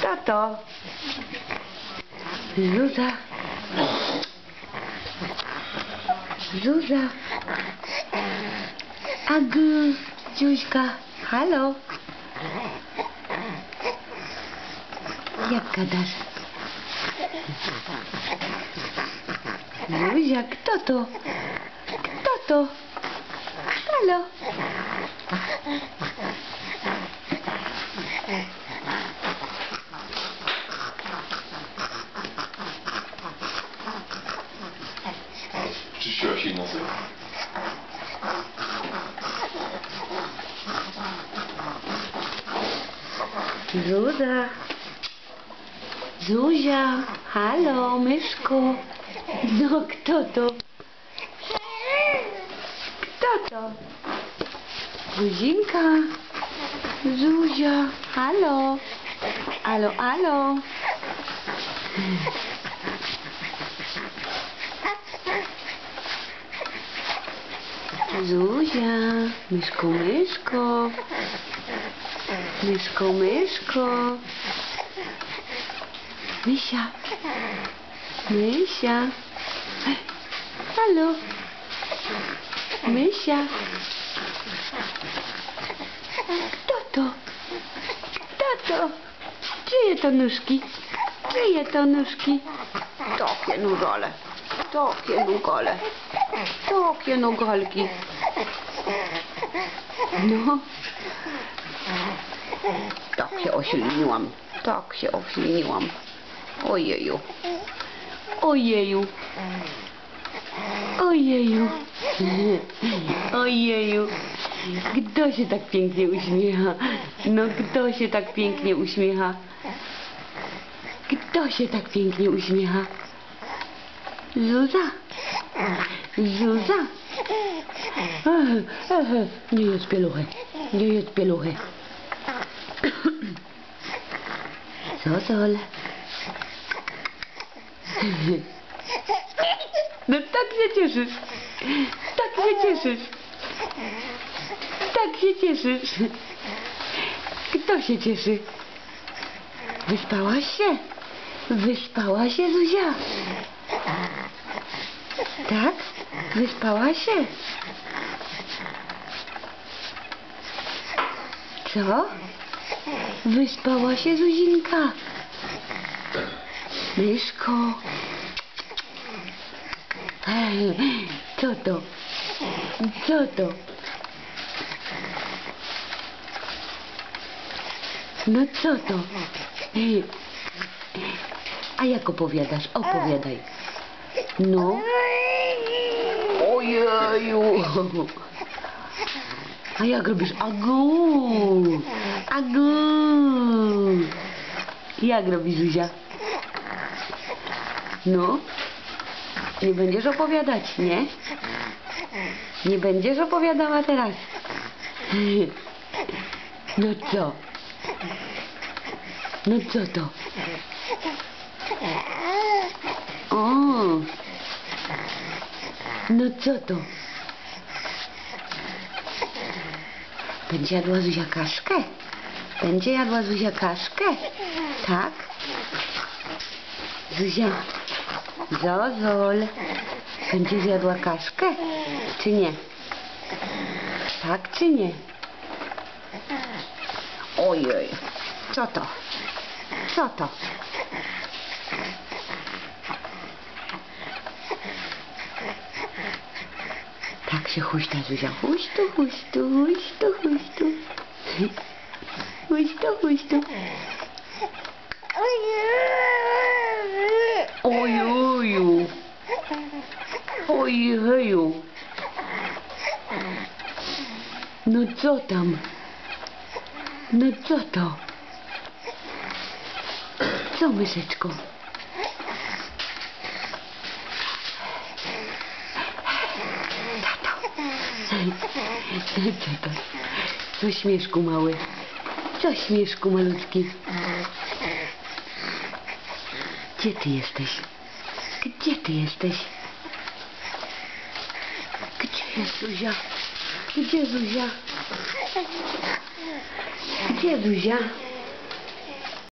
Kto to? Zuza. Zuza. Agu. Ziuśka. Halo. Jak gadasz? Zuzia, kto to? Kto to? Halo. Czyściłaś jej nosek? Zuza. Zuzia. Halo, myszko. No, kto to? Kto to? Zuzinka. Zuzia. Halo. Alo, alo. Zuzia. Myszko, myszko. Myszko, myszko. Mysia. Mysia. Halo. Mysia. Kto to? Kto to? Czyje to nóżki? Czyje to nóżki? Takie nóżole. Takie nóżole. Takie nóżolki. No. Tak się osilniłam. Tak się osilniłam. Ojeju. Ojeju. Ojeju. Ojeju. Kto się tak pięknie uśmiecha? No kto się tak pięknie uśmiecha? Kto się tak pięknie uśmiecha? Zuza? Zuza? Nie jedz pieluchy. Nie jedz pieluchy. Zozol. No tak się cieszysz. Tak się cieszysz. Tak się cieszysz. Kto się cieszy? Wyspałaś się? Wyspałaś się, Zuzia? Tak? Wyspałaś się? Co? Wyspała się, Zuzinka? Myszko. Co to? Co to? No co to? A jak opowiadasz? Opowiadaj. No. Ojeju. A jak robisz? Agu. Agu. Jak robisz, Zuzia? No. Nie będziesz opowiadać, nie? Nie będziesz opowiadała teraz. No co? No co to? O. No co to? Będzie jadła Zuzia kaszkę? Będzie jadła Zuzia kaszkę? Tak? Zuzia. Zozol. Będzie zjadła kaszkę? Czy nie? Tak czy nie? Ojej. Co to? Co to? Tak się huśta, Zuzia. Huśtu, huśtu, huśtu, huśtu. Huśtu, huśtu. Ojeju. Ojeju. No co tam? No co to? Co, myszeczko? Tato. Co to? Co śmieszku mały? Co śmieszku malutki? Gdzie ty jesteś? Gdzie ty jesteś? Gdzie jest Zuzia? Gdzie Zuzia? Gdzie Zuzia?